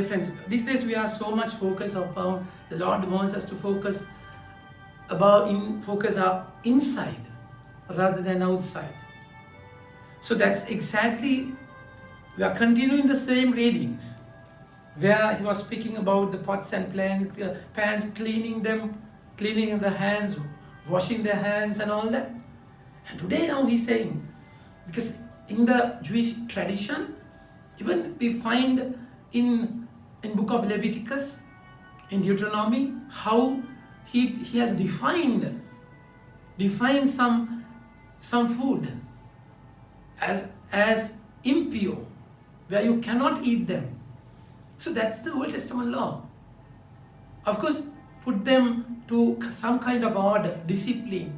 Friends, these days we are so much focused upon the Lord wants us to focus our inside rather than outside. So that's exactly, we are continuing the same readings where he was speaking about the pots and pans, cleaning them, cleaning the hands, washing their hands and all that. And today now he's saying, because in the Jewish tradition, even we find in book of Leviticus, in Deuteronomy, how he has defined some food as impure, where you cannot eat them. So that's the Old Testament law. Of course, put them to some kind of order, discipline.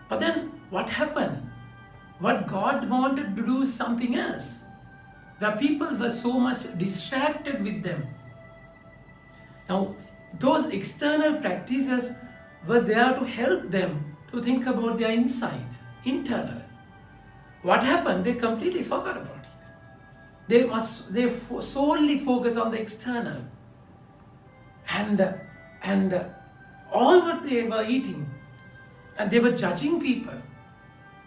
But then what happened? What God wanted to do something else. The people were so much distracted with them. Now, those external practices were there to help them to think about their internal. What happened? They completely forgot about it. They solely focus on the external. And all what they were eating, and they were judging people,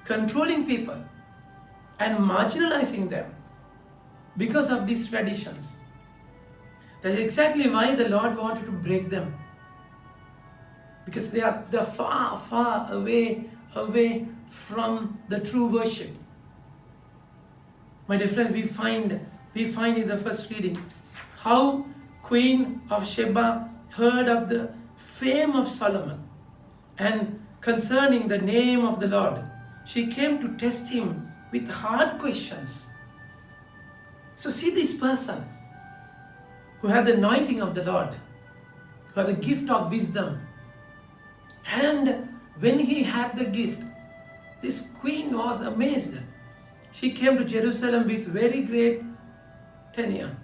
controlling people, and marginalizing them because of these traditions. That's exactly why the Lord wanted to break them. Because they are far, far away from the true worship. My dear friends, we find in the first reading how Queen of Sheba heard of the fame of Solomon, and concerning the name of the Lord, she came to test him with hard questions. So see this person who had the anointing of the Lord, who had the gift of wisdom. And when he had the gift, this queen was amazed. She came to Jerusalem with very great tenure,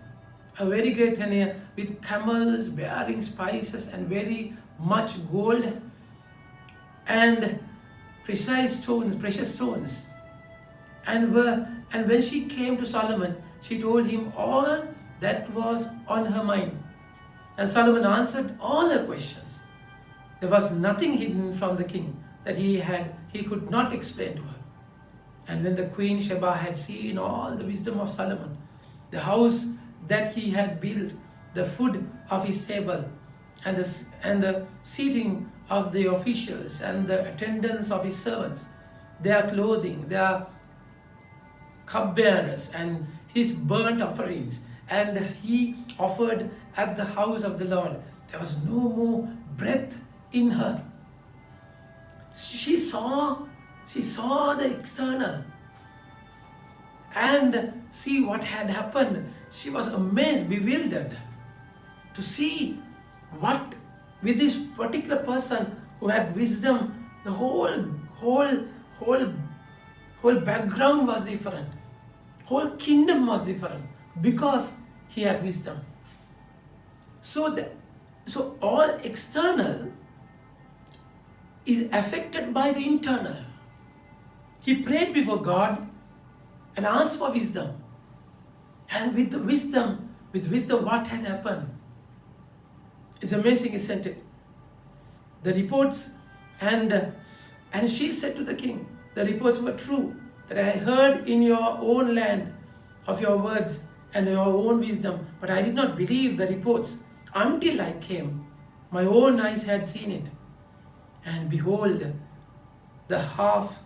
with camels bearing spices and very much gold and precious stones. And when she came to Solomon, she told him all that was on her mind. And Solomon answered all her questions. There was nothing hidden from the king that he could not explain to her. And when the Queen Sheba had seen all the wisdom of Solomon, the house that he had built, the food of his table, and the seating of the officials, and the attendance of his servants, their clothing, their cupbearers, and his burnt offerings, and he offered at the house of the Lord, there was no more breath in her. She saw the external, and see what had happened. She was amazed, bewildered to see what with this particular person who had wisdom, the whole background was different, whole kingdom was different, because he had wisdom. So all external is affected by the internal. He prayed before God and asked for wisdom. And with wisdom, what had happened? It's amazing, isn't it? The reports, and she said to the king, the reports were true, that I heard in your own land of your words and your own wisdom, but I did not believe the reports until I came. My own eyes had seen it. And behold, the half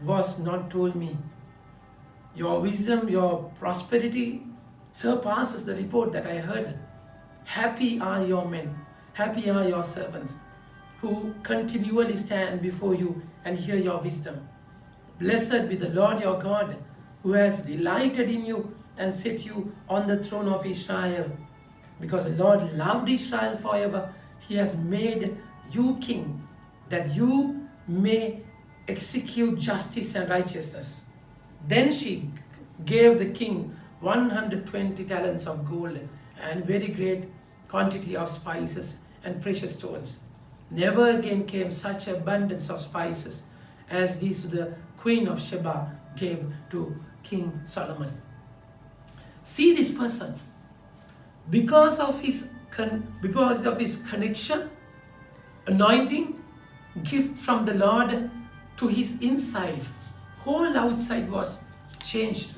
was not told me. Your wisdom, your prosperity surpasses the report that I heard. Happy are your men, happy are your servants, who continually stand before you and hear your wisdom. Blessed be the Lord your God, who has delighted in you and set you on the throne of Israel. Because the Lord loved Israel forever, he has made you king, that you may execute justice and righteousness. Then she gave the king 120 talents of gold and very great quantity of spices and precious stones. Never again came such abundance of spices as these the Queen of Sheba gave to King Solomon. See this person. because of his connection, anointing, gift from the Lord to his inside, whole outside was changed.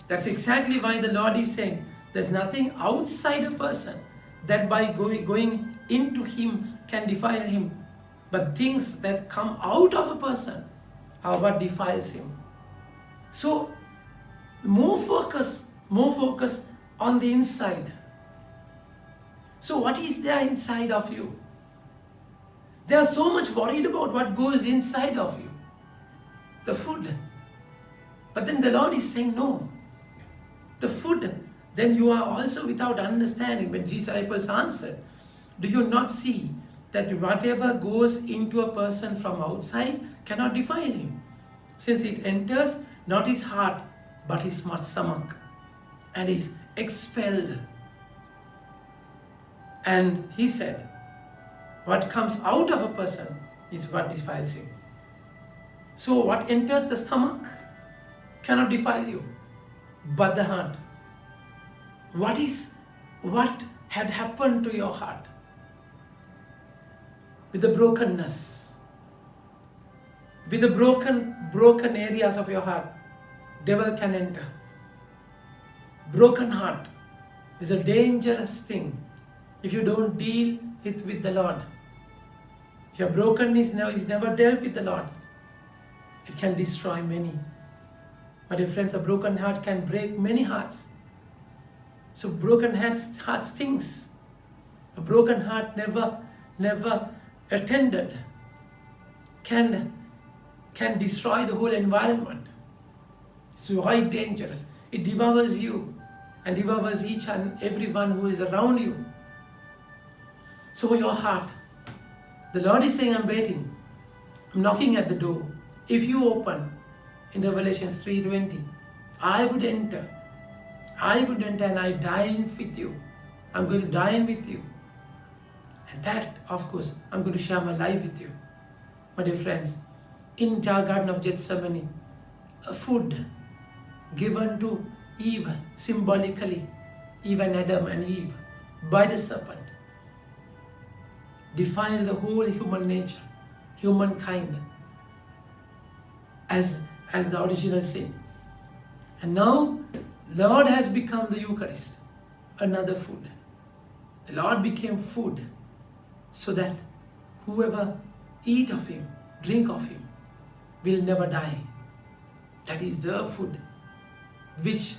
That's exactly why the Lord is saying there's nothing outside a person that by going into him can defile him, but things that come out of a person are what defiles him. So more focus on the inside. So what is there inside of you? They are so much worried about what goes inside of you, the food. But then the Lord is saying, no, the food, then you are also without understanding. When Jesus' disciples answered, do you not see that whatever goes into a person from outside cannot defile him, since it enters not his heart but his stomach and is expelled? And he said, what comes out of a person is what defiles him. So what enters the stomach cannot defile you, but the heart. What had happened to your heart? With the brokenness, with the broken areas of your heart, devil can enter. Broken heart is a dangerous thing if you don't deal it with the Lord. If your brokenness is never dealt with the Lord, it can destroy many. But dear friends, a broken heart can break many hearts. So broken heart stings. A broken heart never attended can destroy the whole environment. It's quite dangerous. It devours you and devours each and everyone who is around you. So your heart, the Lord is saying, I'm waiting. I'm knocking at the door. If you open, in Revelation 3:20, I would enter and I dine with you. I'm going to dine with you. And that, of course, I'm going to share my life with you. My dear friends, in the Garden of Gethsemane, a food given to Eve, symbolically, even Adam and Eve, by the serpent, defiled the whole human nature, humankind, as the original sin. And now, Lord has become the Eucharist, another food. The Lord became food so that whoever eat of him, drink of him, will never die. That is the food, which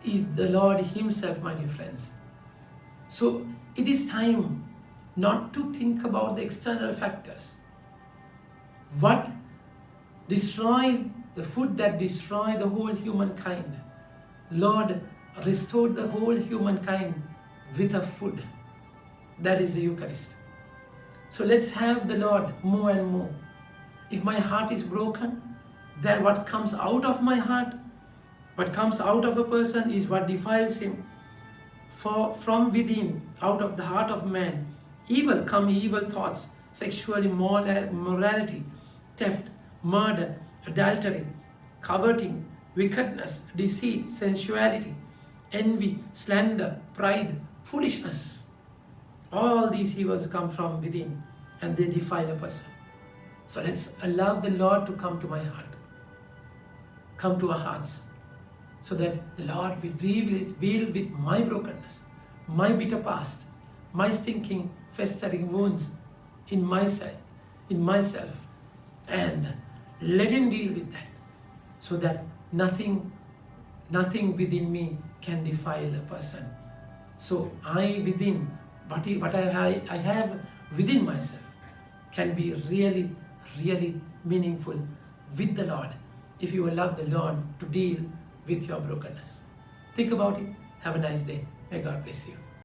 is the Lord himself, my dear friends. So it is time not to think about the external factors. What destroyed the food that destroyed the whole humankind? Lord restored the whole humankind with a food. That is the Eucharist. So let's have the Lord more and more. If my heart is broken, then what comes out of my heart, what comes out of a person is what defiles him. For from within, out of the heart of man, evil thoughts, sexual immorality, theft, murder, adultery, coveting, wickedness, deceit, sensuality, envy, slander, pride, foolishness. All these evils come from within and they defile a person. So let's allow the Lord to come to my heart, come to our hearts, so that the Lord will deal with my brokenness, my bitter past, my stinking, festering wounds in myself, and let him deal with that, so that nothing within me can defile a person. So what I have within myself can be really, really meaningful with the Lord if you allow the Lord to deal with your brokenness. Think about it. Have a nice day. May God bless you.